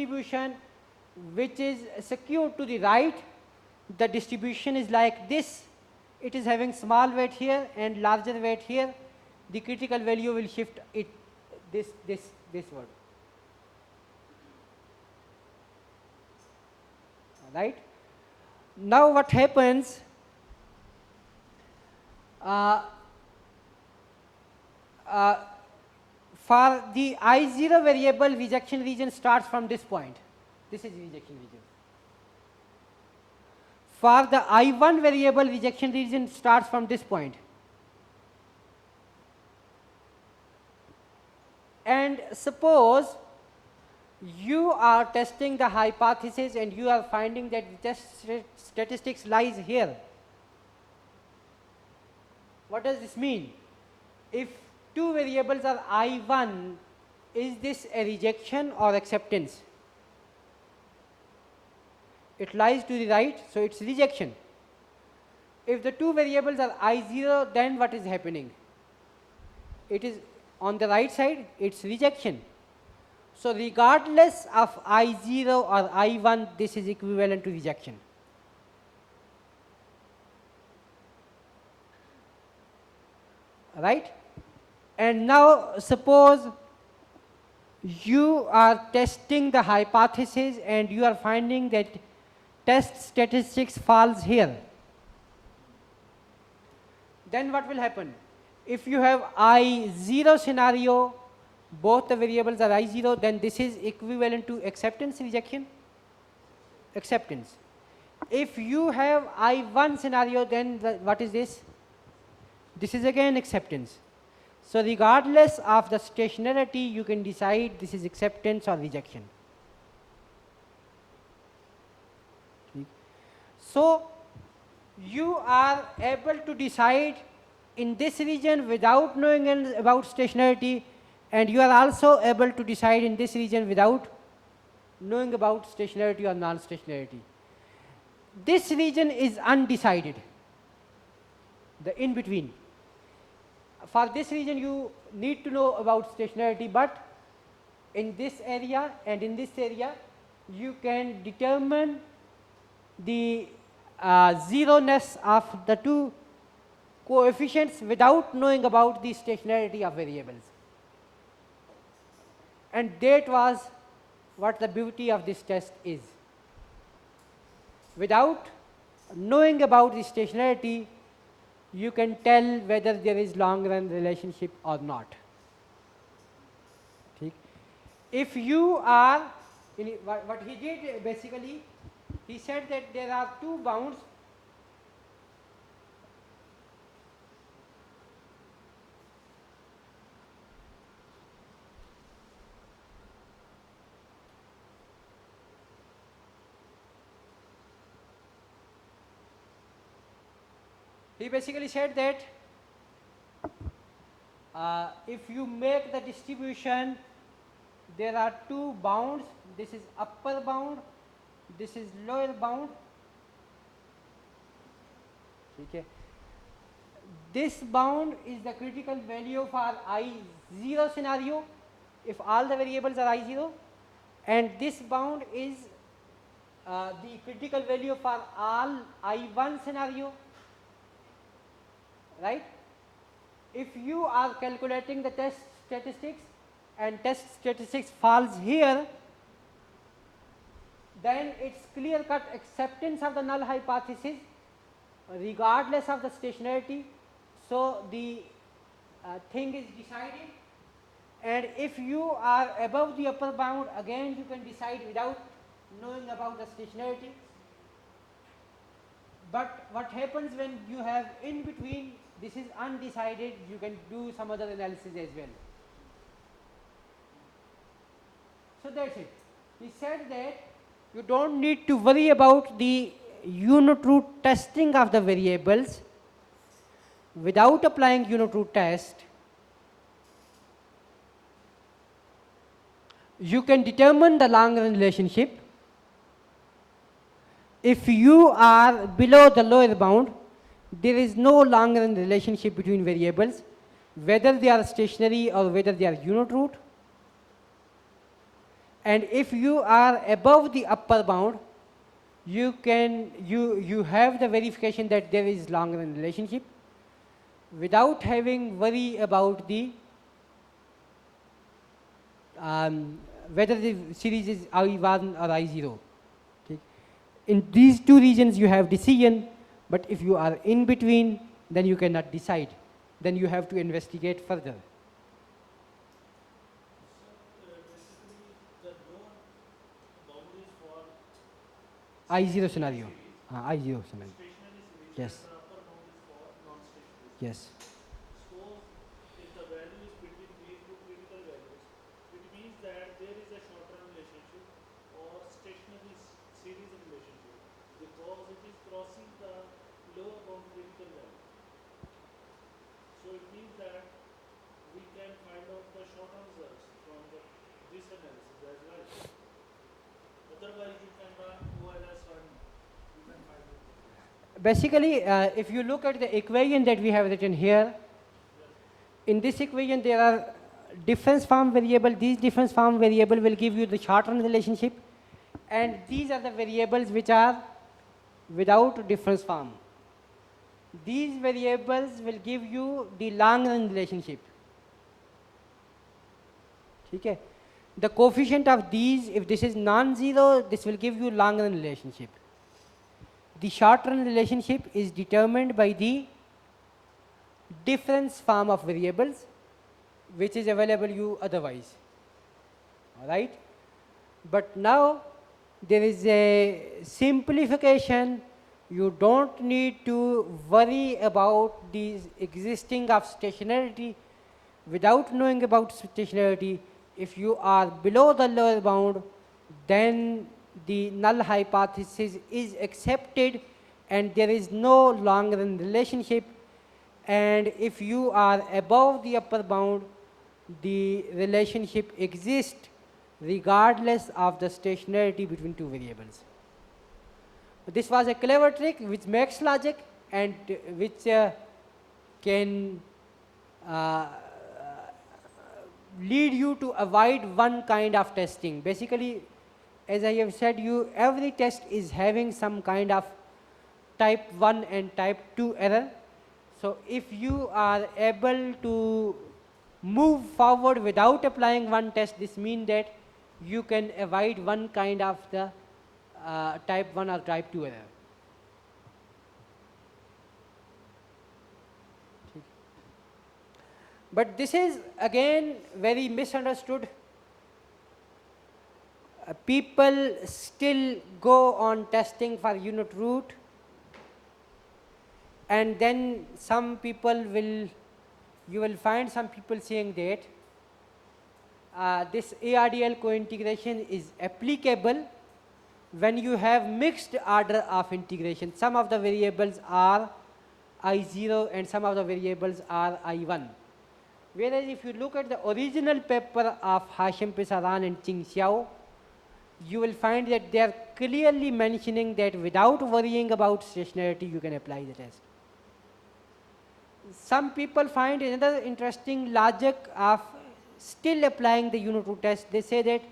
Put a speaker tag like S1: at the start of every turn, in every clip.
S1: distribution which is skewed to the right, the distribution is like this. It is having small weight here and larger weight here. The critical value will shift it this word. Right? Now what happens? For the I0 variable, rejection region starts from this point. This is rejection region. For the I1 variable, rejection region starts from this point. And suppose you are testing the hypothesis and you are finding that the test statistics lies here. What does this mean? If two variables are I1, is this a rejection or acceptance? It lies to the right, so it's rejection. If the two variables are I0, then what is happening? It is on the right side, it's rejection. So regardless of I0 or I1, this is equivalent to rejection. Right? And now suppose you are testing the hypothesis and you are finding that test statistics falls here. Then what will happen? If you have I0 scenario, both the variables are I0, then this is equivalent to acceptance, rejection? Acceptance. If you have I1 scenario, then what is this? This is again acceptance. So regardless of the stationarity, you can decide this is acceptance or rejection. So you are able to decide in this region without knowing about stationarity, and you are also able to decide in this region without knowing about stationarity or non-stationarity. This region is undecided, the in-between. For this region you need to know about stationarity, but in this area and in this area you can determine the zeroness of the two coefficients without knowing about the stationarity of variables. And that was what the beauty of this test is. Without knowing about the stationarity, you can tell whether there is long run relationship or not. If you are, what he did basically, he said that there are two bounds. He basically said that if you make the distribution, there are two bounds. This is upper bound, this is lower bound. Okay. This bound is the critical value for I0 scenario, if all the variables are I0, and this bound is the critical value for all I1 scenario. Right? If you are calculating the test statistics and test statistics falls here, then it's clear-cut acceptance of the null hypothesis regardless of the stationarity. So the thing is decided, and if you are above the upper bound, again you can decide without knowing about the stationarity. But what happens when you have in between, this is undecided, you can do some other analysis as well. So that's it. He said that you don't need to worry about the unit root testing of the variables. Without applying unit root test, you can determine the long run relationship. If you are below the lower bound, there is no long run relationship between variables, whether they are stationary or whether they are unit root. And if you are above the upper bound, you have the verification that there is long run relationship without having worry about the whether the series is I1 or I0. Okay. In these two regions you have decision, but if you are in between, then you cannot decide. Then you have to investigate further. I0 scenario. I0 scenario. Yes. Yes. Basically, if you look at the equation that we have written here, in this equation there are difference form variable. These difference form variable will give you the short-run relationship, and these are the variables which are without difference form. These variables will give you the long-run relationship. Okay. The coefficient of these, if this is non-zero, this will give you long-run relationship. The short-run relationship is determined by the difference form of variables which is available you otherwise. All right. But now there is a simplification. You don't need to worry about the existing of stationarity without knowing about stationarity. If you are below the lower bound, then the null hypothesis is accepted and there is no long run relationship. And if you are above the upper bound, the relationship exists regardless of the stationarity between two variables. This was a clever trick which makes logic and which can lead you to avoid one kind of testing. Basically, as I have said you, every test is having some kind of type 1 and type 2 error. So if you are able to move forward without applying one test, this means that you can avoid one kind of the type 1 or type 2 error. But this is again very misunderstood. People still go on testing for unit root, and then some people will, you will find some people saying that this ARDL co-integration is applicable when you have mixed order of integration. Some of the variables are I0 and some of the variables are I1. Whereas if you look at the original paper of Hashim Pisaran and Ching Xiao, you will find that they are clearly mentioning that without worrying about stationarity, you can apply the test. Some people find another interesting logic of still applying the unit root test. They say that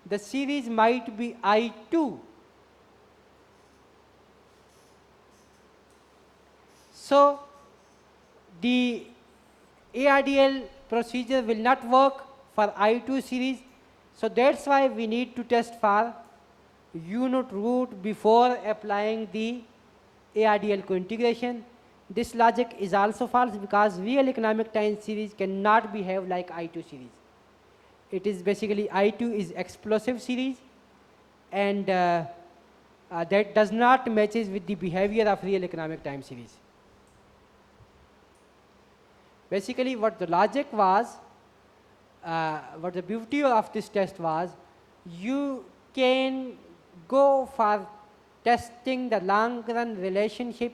S1: the series might be I2. So the ARDL procedure will not work for I2 series. So that's why we need to test for unit root before applying the ARDL co-integration. This logic is also false because real economic time series cannot behave like I2 series. It is basically I2 is explosive series, and that does not matches with the behavior of real economic time series. Basically what the logic was, what the beauty of this test was, you can go for testing the long run relationship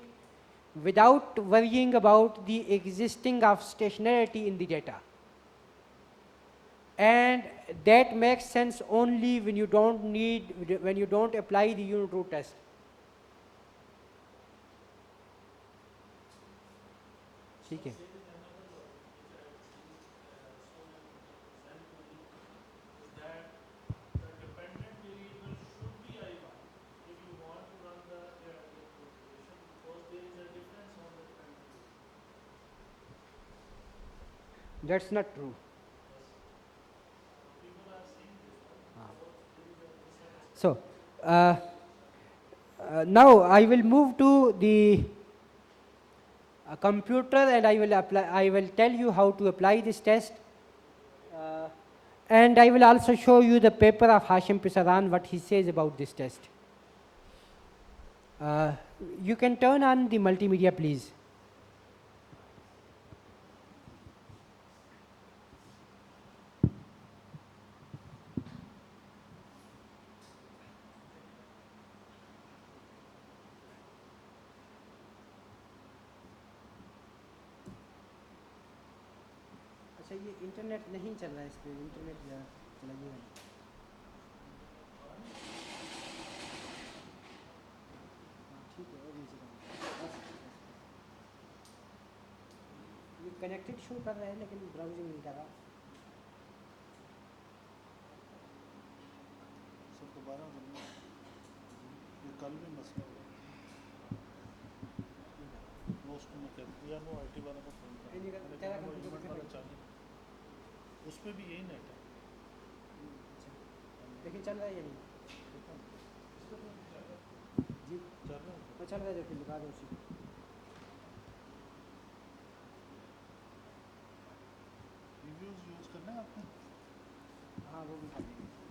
S1: without worrying about the existing of stationarity in the data. And that makes sense only when you don't apply the unit root test. ठीक है. That's not true. So, uh, now I will move to the computer and I will tell you how to apply this test. Uh, and I will also show you the paper of Hashim Pisaran, what he says about this test. Uh, you can turn on the multimedia, please. अच्छा ये internet नहीं चल रहा है इस पे internet चलाइएगा ठीक है और नीचे ये कनेक्टेड शो कर रहा है लेकिन ब्राउजिंग नहीं कर रहा
S2: सर दोबारा ये कल भी मसला हुआ वो उसको मैं कह दिया वो आईटी वाला को फोन कर उस पर भी यही नेट है
S1: लेकिन चल रहा है या नहीं जी
S2: चल रहा है
S1: तो चल रहा है फिर दिखा दो उसी को
S2: रिव्यूज़ यूज़ करना है आपने
S1: हाँ वो भी कर देंगे